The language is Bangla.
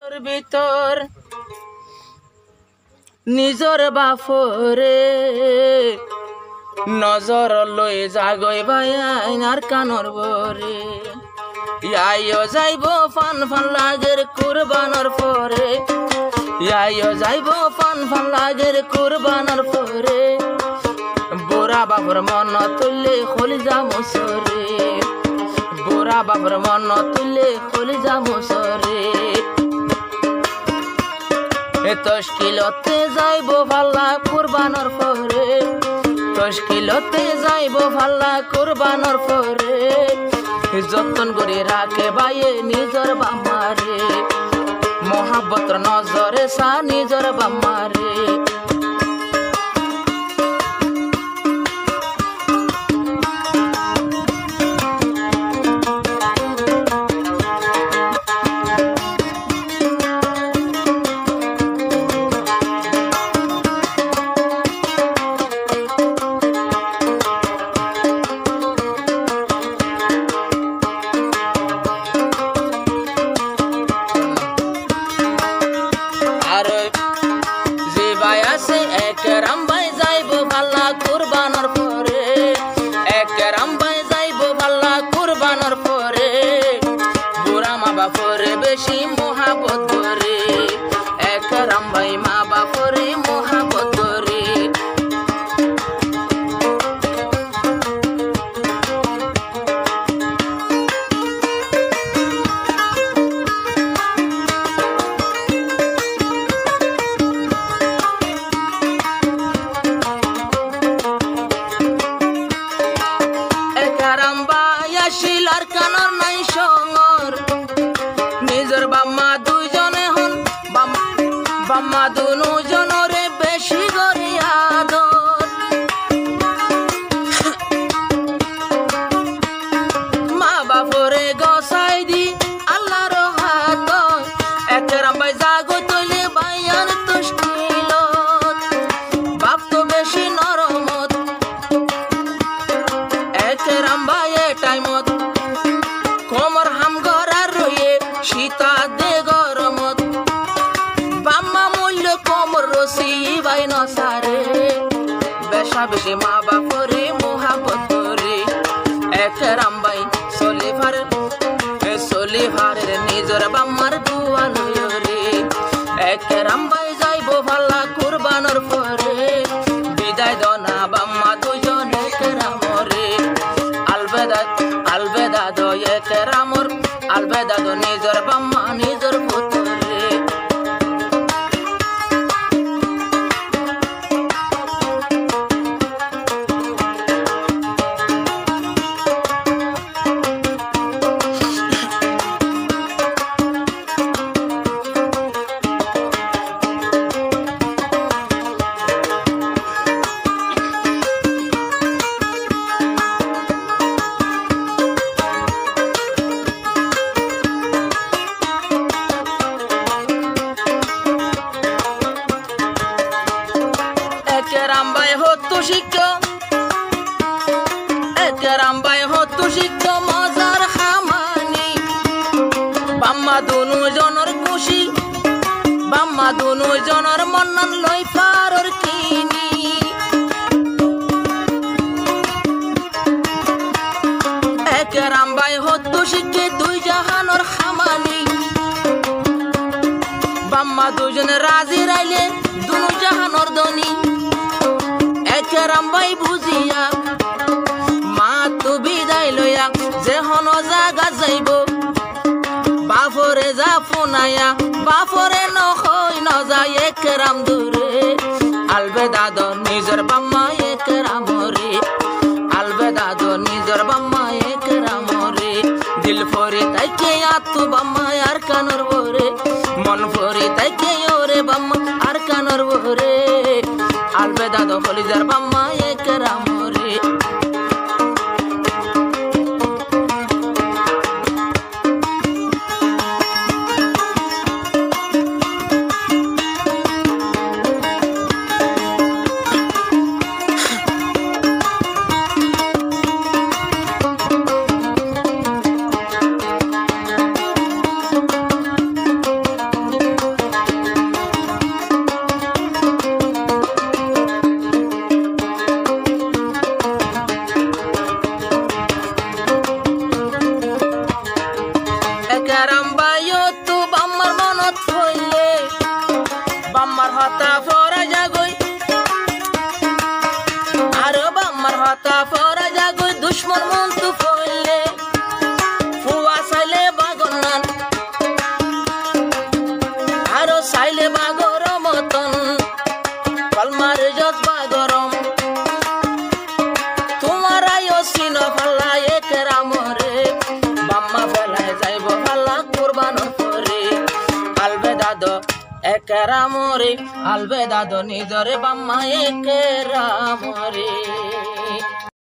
ভিতর নিজর বাফরে নজর লই জাগই ভাইয়ার কানর বরে আইও যাইব ফান ফান লাগের কুরবানর পরে আইও যাইব ফান ফান লাগের কুরবানর পরে বুড়া বাবর মন তুললে খলিজা মুসরে বুড়া বাবর মন তুললে খলিজা মুসরে তশকিলতে যাইব ভাল্লা কুরবানর পরে তশকিলতে যাইব ভাল্লা কুরবানর পরে যতন করে রাখে বাইয়ে নিজর বাম্মারে মহাব্বতর নজরে সা নিজর বাম্মারে একরাম ভাই যাইব ভাল্লা কুরবানর পরে একরাম ভাই যাইব ভাল্লা কুরবানর পরে বুড়া মা বাপরে বেশি মহাবত করে একরাম ভাই মা বাপরে মহাবত করে শিলার কানর নাই সঙ্গর নিজের বাম্মা দুইজনে হন বাম্মা দুজনরে বেশি করে আদর মা বাপরে গসাই দি আল্লাহর হাত একরাম ভাই জাগো তৈলে বাইয়ার তশকিল বাপ তো বেশি নরমত একরাম ভাই টাইমত কোমর হাম গড়ার রয়ে সীতা দে গরমত বাম্মা মূল্য কোমর রসি বাই নসারে বেশা বেশি মা বাপরে মোহাবত করে একরাম ভাই সলিভারের নিজর বাম্মার দুয়া লয়রে একরাম ভাই যাইব ভাল্লা কুরবানর পরে বিদায় দনা বাম্মা দুজন একরামরে আলবেদা আলবেদা দো একরামর আলবেদা দো নিজর বাম্মা নিজর পুত্রে একরাম ভাই হতো শিক্ষক একরাম ভাই হতো শিক্ষক মজার খামানি বাম্মা দুজনের খুশি বাম্মা দুজনের মন্নন লই পারর কিনি একরাম ভাই হতো শিক্ষে দুই জাহানোর খামানি বাম্মা দুজন রাজি রাইলে দুনু জাহানোর দনি একরাম ভাই বুঝিয়া মা তো বিদায় লইয়া যে হন জাগা যাইব বাপরে যা ফোনায়া বাপরে নহই ন যায় একরাম দূরে আলবেদা দ নিজর বাম্মা একরামরে আলবেদা দ নিজর বাম্মা একরামরে দিল ফরি তাইকে আতু বাম্মা আর কানর বরে মন ফরি তাইকে ওরে বাম্মা আর কানর বরে আলবেদা দো খলিজার বাম্মা একরামরে একেরাম বাইও তু বাম্মার মনত হইলে বাম্মার হতা ফরা জাগই আর বাম্মার হতা ফরা জাগই দুশ্মন মন তু হইলে ফুয়া চাইলে বাগনান আর চাইলে বাগর মতন কলমার জজবা গরম তোমার আয়ো সিন ফাল্লা একেরাম রে বাম্মা ফেলায় যাইব ফাল্লা কুরবান করে আলবেদাদ একেরাম রে আলবেদাদ নিজরে বাম্মা একেরাম রে।